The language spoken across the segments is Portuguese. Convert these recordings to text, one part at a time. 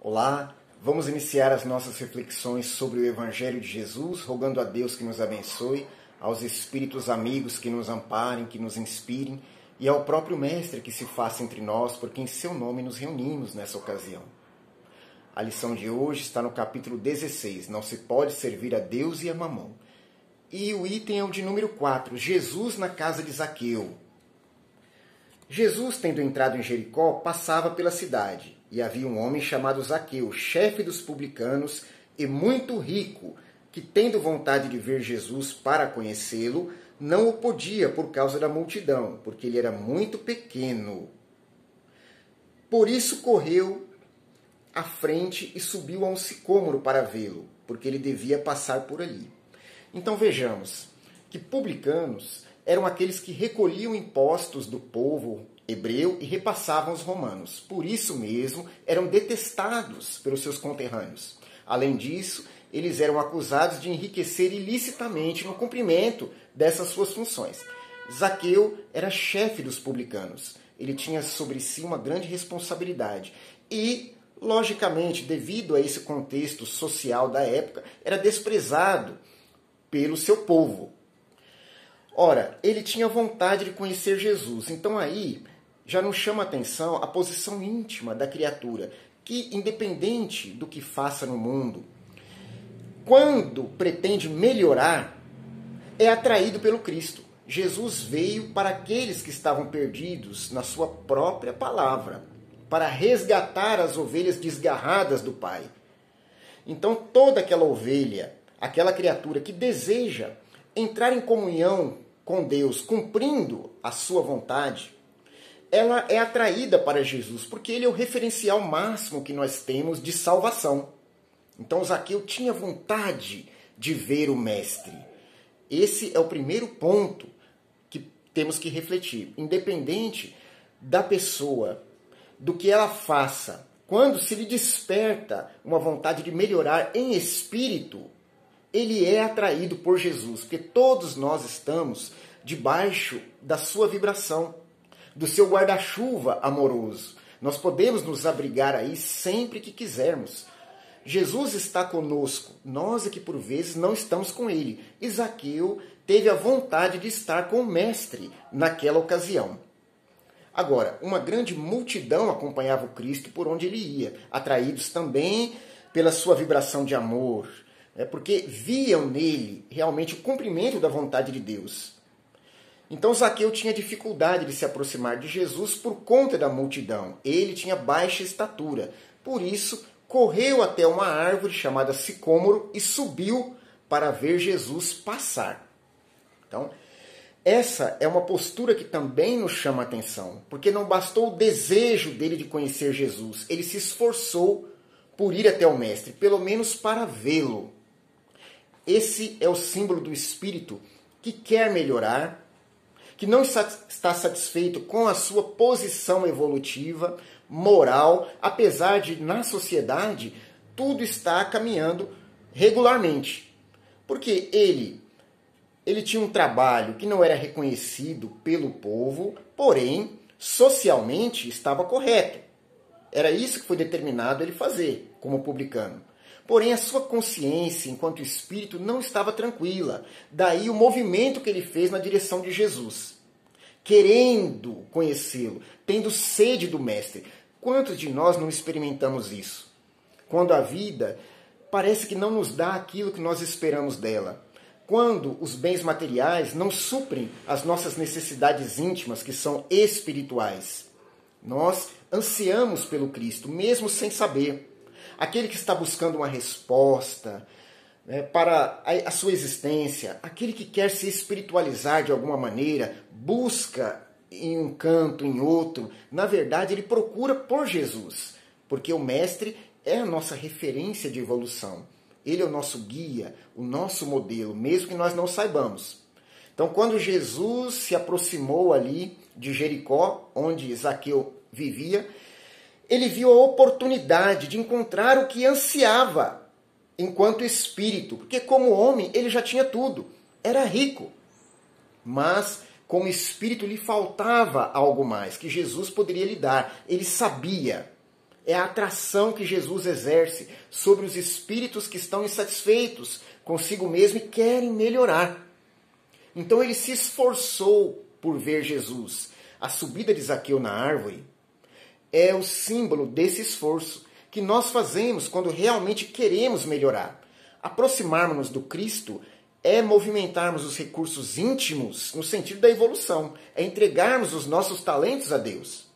Olá, vamos iniciar as nossas reflexões sobre o Evangelho de Jesus, rogando a Deus que nos abençoe, aos Espíritos amigos que nos amparem, que nos inspirem, e ao próprio Mestre que se faça entre nós, porque em seu nome nos reunimos nessa ocasião. A lição de hoje está no capítulo 16, não se pode servir a Deus e a Mamon. E o item é o de número 4, Jesus na casa de Zaqueu. Jesus, tendo entrado em Jericó, passava pela cidade, e havia um homem chamado Zaqueu, chefe dos publicanos e muito rico, que, tendo vontade de ver Jesus para conhecê-lo, não o podia por causa da multidão, porque ele era muito pequeno. Por isso correu à frente e subiu a um sicômoro para vê-lo, porque ele devia passar por ali. Então vejamos que publicanos eram aqueles que recolhiam impostos do povo hebreu e repassavam aos romanos. Por isso mesmo, eram detestados pelos seus conterrâneos. Além disso, eles eram acusados de enriquecer ilicitamente no cumprimento dessas suas funções. Zaqueu era chefe dos publicanos. Ele tinha sobre si uma grande responsabilidade e, logicamente, devido a esse contexto social da época, era desprezado pelo seu povo. Ora, ele tinha vontade de conhecer Jesus, então aí já nos chama a atenção a posição íntima da criatura, que independente do que faça no mundo, quando pretende melhorar, é atraído pelo Cristo. Jesus veio para aqueles que estavam perdidos na sua própria palavra, para resgatar as ovelhas desgarradas do Pai. Então toda aquela ovelha, aquela criatura que deseja entrar em comunhão com Deus, cumprindo a sua vontade, ela é atraída para Jesus, porque ele é o referencial máximo que nós temos de salvação. Então Zaqueu tinha vontade de ver o Mestre. Esse é o primeiro ponto que temos que refletir. Independente da pessoa, do que ela faça, quando se lhe desperta uma vontade de melhorar em espírito, ele é atraído por Jesus, porque todos nós estamos debaixo da sua vibração, do seu guarda-chuva amoroso. Nós podemos nos abrigar aí sempre que quisermos. Jesus está conosco, nós é que por vezes não estamos com ele. E Zaqueu teve a vontade de estar com o Mestre naquela ocasião. Agora, uma grande multidão acompanhava o Cristo por onde ele ia, atraídos também pela sua vibração de amor, porque viam nele realmente o cumprimento da vontade de Deus. Então Zaqueu tinha dificuldade de se aproximar de Jesus por conta da multidão. Ele tinha baixa estatura. Por isso, correu até uma árvore chamada sicômoro e subiu para ver Jesus passar. Então, essa é uma postura que também nos chama a atenção, porque não bastou o desejo dele de conhecer Jesus. Ele se esforçou por ir até o Mestre, pelo menos para vê-lo. Esse é o símbolo do espírito que quer melhorar, que não está satisfeito com a sua posição evolutiva, moral, apesar de, na sociedade, tudo está caminhando regularmente. Porque ele tinha um trabalho que não era reconhecido pelo povo, porém, socialmente estava correto. Era isso que foi determinado ele fazer, como publicano. Porém, a sua consciência, enquanto espírito, não estava tranquila. Daí o movimento que ele fez na direção de Jesus. Querendo conhecê-lo, tendo sede do Mestre. Quantos de nós não experimentamos isso? Quando a vida parece que não nos dá aquilo que nós esperamos dela. Quando os bens materiais não suprem as nossas necessidades íntimas, que são espirituais. Nós ansiamos pelo Cristo, mesmo sem saber. Aquele que está buscando uma resposta para a sua existência, aquele que quer se espiritualizar de alguma maneira, busca em um canto, em outro. Na verdade, ele procura por Jesus, porque o Mestre é a nossa referência de evolução. Ele é o nosso guia, o nosso modelo, mesmo que nós não saibamos. Então, quando Jesus se aproximou ali de Jericó, onde Zaqueu vivia, ele viu a oportunidade de encontrar o que ansiava enquanto espírito, porque como homem ele já tinha tudo, era rico. Mas como espírito lhe faltava algo mais, que Jesus poderia lhe dar. Ele sabia É a atração que Jesus exerce sobre os espíritos que estão insatisfeitos consigo mesmo e querem melhorar. Então ele se esforçou por ver Jesus. A subida de Zaqueu na árvore é o símbolo desse esforço que nós fazemos quando realmente queremos melhorar. Aproximarmos-nos do Cristo é movimentarmos os recursos íntimos no sentido da evolução. É entregarmos os nossos talentos a Deus.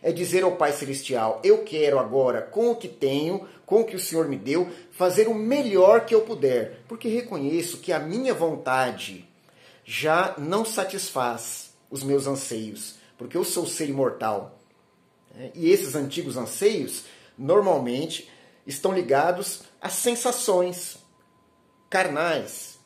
É dizer ao Pai Celestial, eu quero agora, com o que tenho, com o que o Senhor me deu, fazer o melhor que eu puder. Porque reconheço que a minha vontade já não satisfaz os meus anseios. Porque eu sou ser imortal. E esses antigos anseios, normalmente, estão ligados às sensações carnais,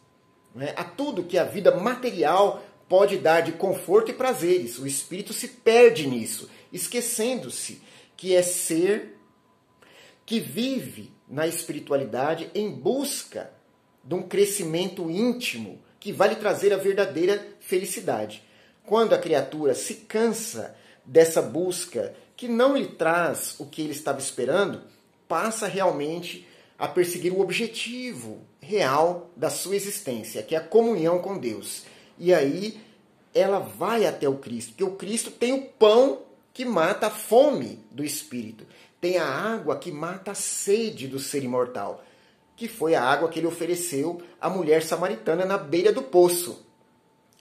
a tudo que a vida material pode dar de conforto e prazeres. O espírito se perde nisso, esquecendo-se que é ser que vive na espiritualidade em busca de um crescimento íntimo que vai lhe trazer a verdadeira felicidade. Quando a criatura se cansa dessa busca que não lhe traz o que ele estava esperando, passa realmente a perseguir o objetivo real da sua existência, que é a comunhão com Deus. E aí ela vai até o Cristo, porque o Cristo tem o pão que mata a fome do espírito, tem a água que mata a sede do ser imortal, que foi a água que ele ofereceu à mulher samaritana na beira do poço.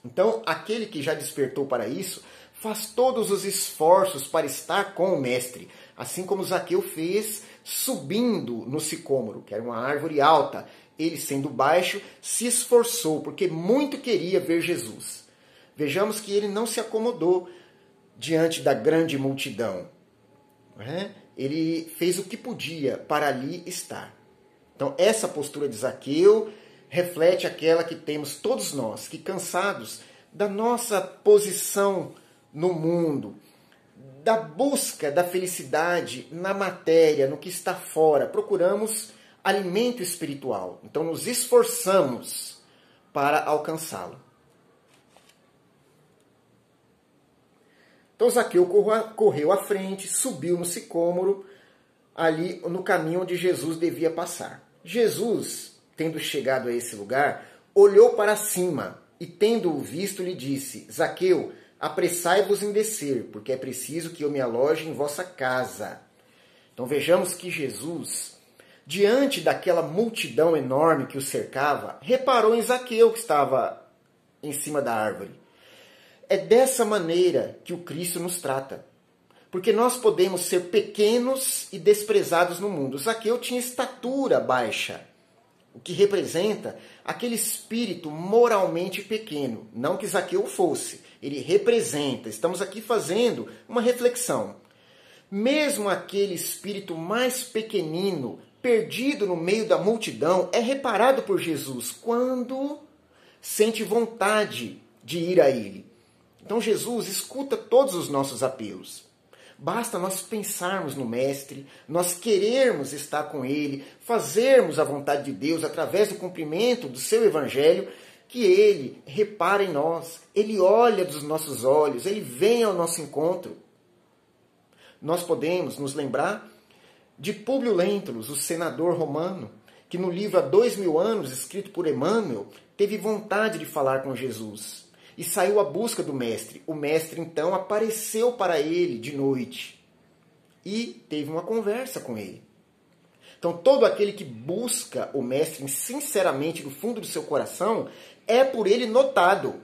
Então, aquele que já despertou para isso, faz todos os esforços para estar com o Mestre, assim como Zaqueu fez subindo no sicômoro, que era uma árvore alta. Ele, sendo baixo, se esforçou, porque muito queria ver Jesus. Vejamos que ele não se acomodou diante da grande multidão. Ele fez o que podia para ali estar. Então, essa postura de Zaqueu reflete aquela que temos todos nós, que cansados da nossa posição no mundo, da busca da felicidade na matéria, no que está fora, procuramos alimento espiritual. Então nos esforçamos para alcançá-lo. Então Zaqueu correu à frente, subiu no sicômoro, ali no caminho onde Jesus devia passar. Jesus, tendo chegado a esse lugar, olhou para cima e, tendo-o visto, lhe disse, Zaqueu, apressai-vos em descer, porque é preciso que eu me aloje em vossa casa. Então vejamos que Jesus, diante daquela multidão enorme que o cercava, reparou em Zaqueu, que estava em cima da árvore. É dessa maneira que o Cristo nos trata. Porque nós podemos ser pequenos e desprezados no mundo. Zaqueu tinha estatura baixa, o que representa aquele espírito moralmente pequeno. Não que Zaqueu fosse, ele representa. Estamos aqui fazendo uma reflexão. Mesmo aquele espírito mais pequenino, perdido no meio da multidão, é reparado por Jesus quando sente vontade de ir a ele. Então Jesus escuta todos os nossos apelos. Basta nós pensarmos no Mestre, nós querermos estar com Ele, fazermos a vontade de Deus através do cumprimento do seu Evangelho, que Ele repara em nós, Ele olha dos nossos olhos, Ele vem ao nosso encontro. Nós podemos nos lembrar de Públio Lentulus, o senador romano, que no livro Há 2000 anos, escrito por Emmanuel, teve vontade de falar com Jesus. E saiu à busca do Mestre. O Mestre, então, apareceu para ele de noite. E teve uma conversa com ele. Então, todo aquele que busca o Mestre sinceramente no fundo do seu coração, é por ele notado.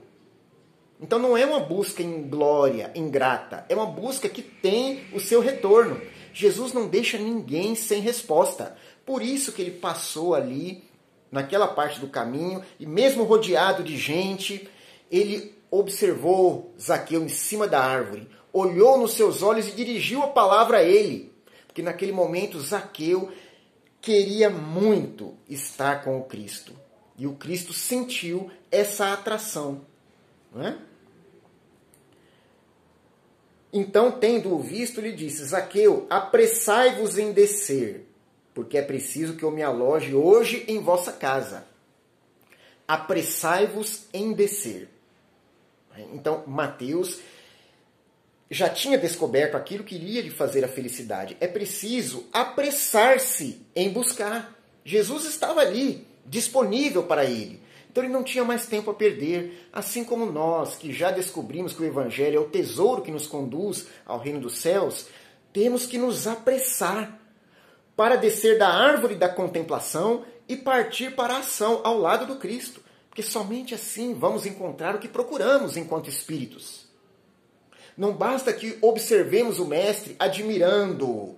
Então, não é uma busca em glória, ingrata. É uma busca que tem o seu retorno. Jesus não deixa ninguém sem resposta. Por isso que ele passou ali, naquela parte do caminho, e mesmo rodeado de gente, ele observou Zaqueu em cima da árvore, olhou nos seus olhos e dirigiu a palavra a ele. Porque naquele momento Zaqueu queria muito estar com o Cristo. E o Cristo sentiu essa atração. Não é? Então, tendo-o visto, lhe disse, Zaqueu, apressai-vos em descer, porque é preciso que eu me aloje hoje em vossa casa. Apressai-vos em descer. Então, Mateus já tinha descoberto aquilo que iria lhe fazer a felicidade. É preciso apressar-se em buscar. Jesus estava ali, disponível para ele. Então ele não tinha mais tempo a perder. Assim como nós, que já descobrimos que o Evangelho é o tesouro que nos conduz ao reino dos céus, temos que nos apressar para descer da árvore da contemplação e partir para a ação ao lado do Cristo. Porque somente assim vamos encontrar o que procuramos enquanto espíritos. Não basta que observemos o Mestre admirando-o.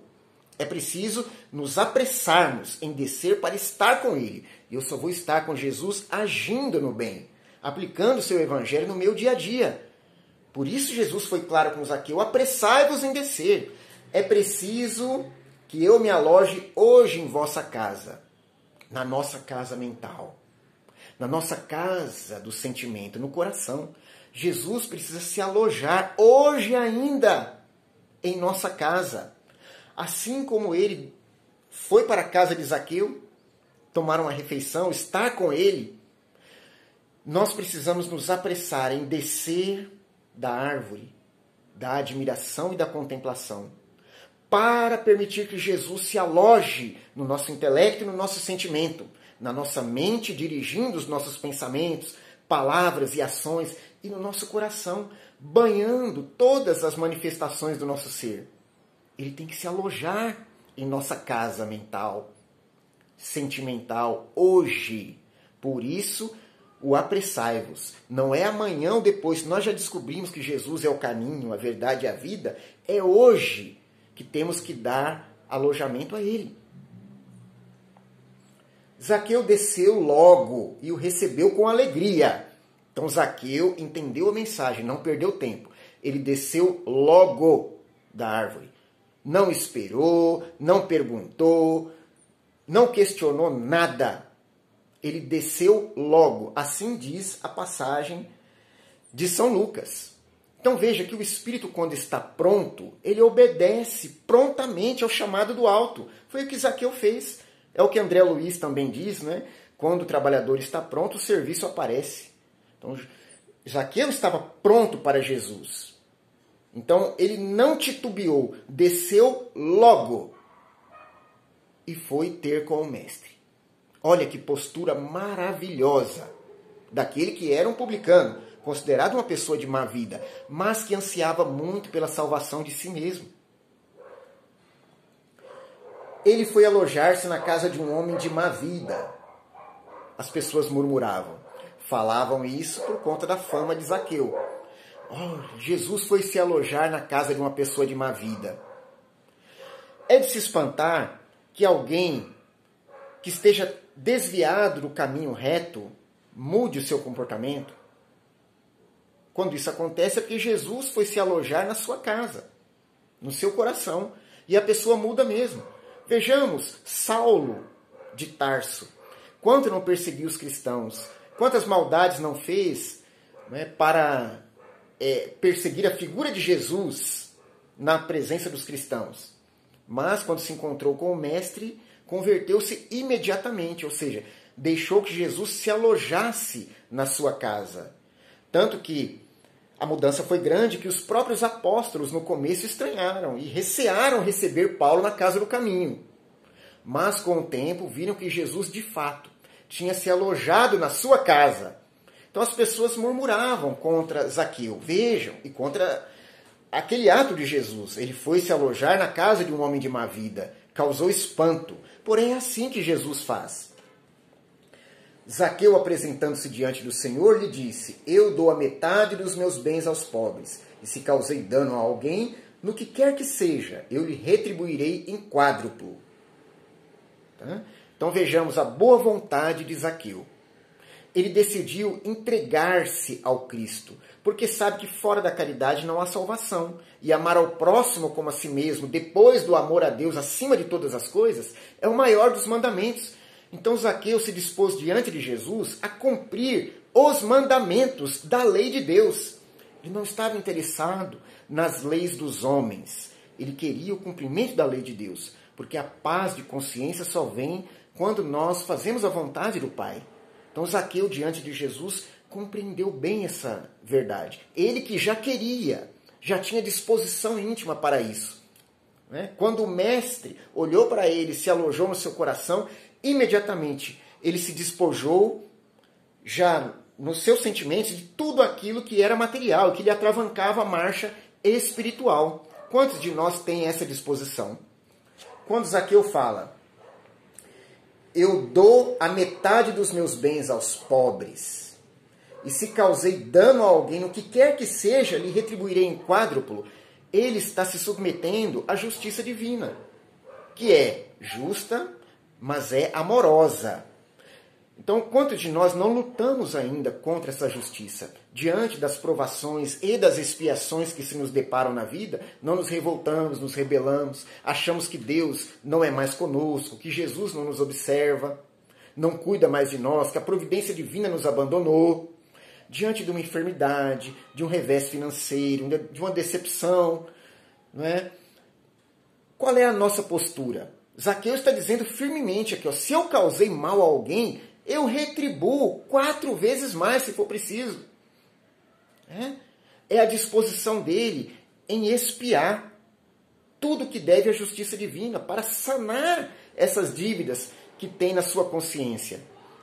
É preciso nos apressarmos em descer para estar com Ele. E eu só vou estar com Jesus agindo no bem, aplicando o seu Evangelho no meu dia a dia. Por isso Jesus foi claro com Zaqueu: apressai-vos em descer. É preciso que eu me aloje hoje em vossa casa, na nossa casa mental, na nossa casa do sentimento, no coração. Jesus precisa se alojar hoje ainda em nossa casa. Assim como ele foi para a casa de Zaqueu, tomar uma refeição, estar com ele, nós precisamos nos apressar em descer da árvore, da admiração e da contemplação, para permitir que Jesus se aloje no nosso intelecto e no nosso sentimento, na nossa mente, dirigindo os nossos pensamentos, palavras e ações, e no nosso coração, banhando todas as manifestações do nosso ser. Ele tem que se alojar em nossa casa mental, sentimental, hoje. Por isso, o apressai-vos. Não é amanhã ou depois. Nós já descobrimos que Jesus é o caminho, a verdade e a vida. É hoje que temos que dar alojamento a Ele. Zaqueu desceu logo e o recebeu com alegria. Então Zaqueu entendeu a mensagem, não perdeu tempo. Ele desceu logo da árvore. Não esperou, não perguntou, não questionou nada. Ele desceu logo. Assim diz a passagem de São Lucas. Então veja que o Espírito, quando está pronto, ele obedece prontamente ao chamado do alto. Foi o que Zaqueu fez. É o que André Luiz também diz, né? Quando o trabalhador está pronto, o serviço aparece. Então, Zaqueu estava pronto para Jesus. Então, ele não titubeou, desceu logo e foi ter com o Mestre. Olha que postura maravilhosa daquele que era um publicano, considerado uma pessoa de má vida, mas que ansiava muito pela salvação de si mesmo. Ele foi alojar-se na casa de um homem de má vida. As pessoas murmuravam. Falavam isso por conta da fama de Zaqueu. Oh, Jesus foi se alojar na casa de uma pessoa de má vida. É de se espantar que alguém que esteja desviado do caminho reto mude o seu comportamento. Quando isso acontece é porque Jesus foi se alojar na sua casa, no seu coração, e a pessoa muda mesmo. Vejamos Saulo de Tarso. Quanto não perseguiu os cristãos, quantas maldades não fez, né, para perseguir a figura de Jesus na presença dos cristãos. Mas quando se encontrou com o Mestre, converteu-se imediatamente, ou seja, deixou que Jesus se alojasse na sua casa. Tanto que a mudança foi grande que os próprios apóstolos no começo estranharam e recearam receber Paulo na casa do caminho. Mas com o tempo viram que Jesus de fato tinha se alojado na sua casa. Então as pessoas murmuravam contra Zaqueu, vejam, e contra aquele ato de Jesus. Ele foi se alojar na casa de um homem de má vida, causou espanto. Porém é assim que Jesus faz. Zaqueu, apresentando-se diante do Senhor, lhe disse: eu dou a metade dos meus bens aos pobres, e se causei dano a alguém, no que quer que seja, eu lhe retribuirei em quádruplo. Tá? Então vejamos a boa vontade de Zaqueu. Ele decidiu entregar-se ao Cristo, porque sabe que fora da caridade não há salvação. E amar ao próximo como a si mesmo, depois do amor a Deus acima de todas as coisas, é o maior dos mandamentos. Então Zaqueu se dispôs diante de Jesus a cumprir os mandamentos da lei de Deus. Ele não estava interessado nas leis dos homens. Ele queria o cumprimento da lei de Deus, porque a paz de consciência só vem quando nós fazemos a vontade do Pai. Então Jesus, diante de Jesus, compreendeu bem essa verdade. Ele que já queria, já tinha disposição íntima para isso. Quando o mestre olhou para ele, se alojou no seu coração, imediatamente ele se despojou já nos seus sentimentos de tudo aquilo que era material, que lhe atravancava a marcha espiritual. Quantos de nós têm essa disposição? Quando Zaqueu fala, eu dou a metade dos meus bens aos pobres, e se causei dano a alguém, no que quer que seja, lhe retribuirei em quádruplo, ele está se submetendo à justiça divina, que é justa, mas é amorosa. Então, quantos de nós não lutamos ainda contra essa justiça? Diante das provações e das expiações que se nos deparam na vida, não nos revoltamos, nos rebelamos, achamos que Deus não é mais conosco, que Jesus não nos observa, não cuida mais de nós, que a providência divina nos abandonou. Diante de uma enfermidade, de um revés financeiro, de uma decepção, não é? Qual é a nossa postura? Zaqueu está dizendo firmemente aqui, se eu causei mal a alguém, eu retribuo 4 vezes mais, se for preciso. É a disposição dele em expiar tudo que deve à justiça divina, para sanar essas dívidas que tem na sua consciência.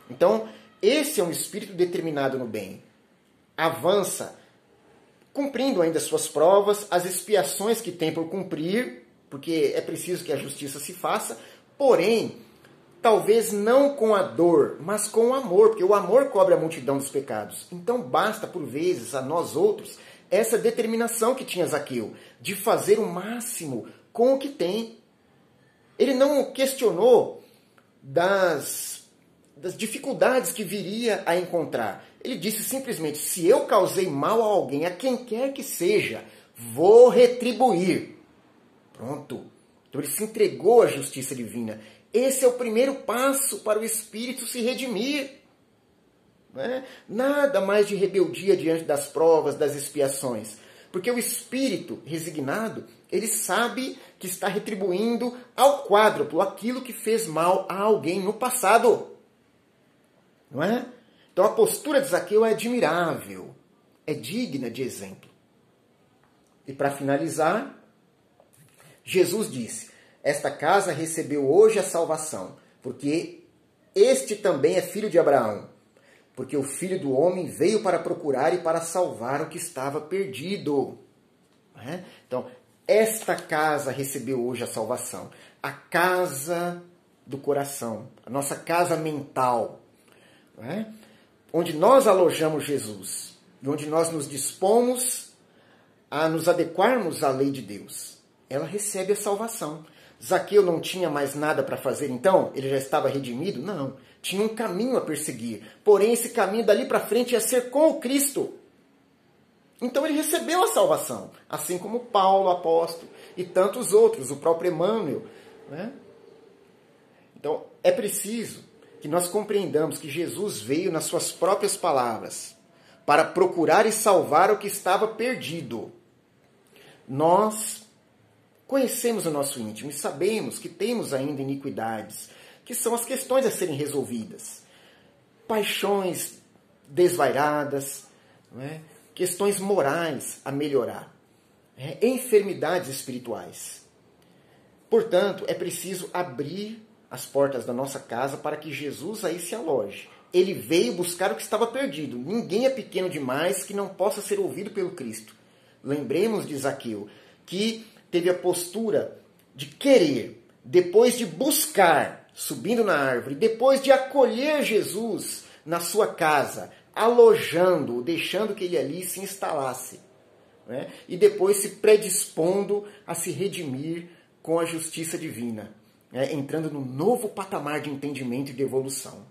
Então, esse é um espírito determinado no bem. Avança, cumprindo ainda suas provas, as expiações que tem por cumprir, porque é preciso que a justiça se faça, porém, talvez não com a dor, mas com o amor, porque o amor cobre a multidão dos pecados. Então basta, por vezes, a nós outros, essa determinação que tinha Zaqueu, de fazer o máximo com o que tem. Ele não questionou das dificuldades que viria a encontrar. Ele disse simplesmente, se eu causei mal a alguém, a quem quer que seja, vou retribuir. Pronto. Então ele se entregou à justiça divina. Esse é o primeiro passo para o espírito se redimir. Nada mais de rebeldia diante das provas, das expiações. Porque o espírito resignado, ele sabe que está retribuindo ao quádruplo aquilo que fez mal a alguém no passado. Não é? Então a postura de Zaqueu é admirável, é digna de exemplo. E para finalizar, Jesus disse, esta casa recebeu hoje a salvação, porque este também é filho de Abraão, porque o Filho do Homem veio para procurar e para salvar o que estava perdido. Então, esta casa recebeu hoje a salvação, a casa do coração, a nossa casa mental, onde nós alojamos Jesus, e onde nós nos dispomos a nos adequarmos à lei de Deus. Ela recebe a salvação. Zaqueu não tinha mais nada para fazer, então? Ele já estava redimido? Não. Tinha um caminho a perseguir. Porém, esse caminho dali para frente ia ser com o Cristo. Então ele recebeu a salvação. Assim como Paulo, apóstolo, e tantos outros, o próprio Emmanuel. Então, é preciso que nós compreendamos que Jesus veio nas suas próprias palavras para procurar e salvar o que estava perdido. Nós conhecemos o nosso íntimo e sabemos que temos ainda iniquidades, que são as questões a serem resolvidas. Paixões desvairadas, questões morais a melhorar, enfermidades espirituais. Portanto, é preciso abrir as portas da nossa casa para que Jesus aí se aloje. Ele veio buscar o que estava perdido. Ninguém é pequeno demais que não possa ser ouvido pelo Cristo. Lembremos de Zaqueu, que teve a postura de querer, depois de buscar, subindo na árvore, depois de acolher Jesus na sua casa, alojando-o, deixando que ele ali se instalasse, e depois se predispondo a se redimir com a justiça divina, entrando no novo patamar de entendimento e de evolução.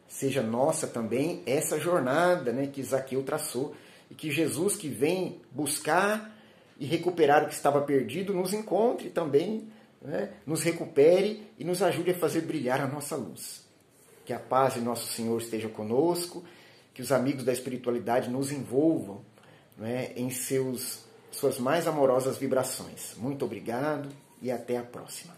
Seja nossa também essa jornada que Zaqueu traçou, e que Jesus, que vem buscar e recuperar o que estava perdido, nos encontre também, nos recupere e nos ajude a fazer brilhar a nossa luz. Que a paz de nosso Senhor esteja conosco, que os amigos da espiritualidade nos envolvam em suas mais amorosas vibrações. Muito obrigado e até a próxima.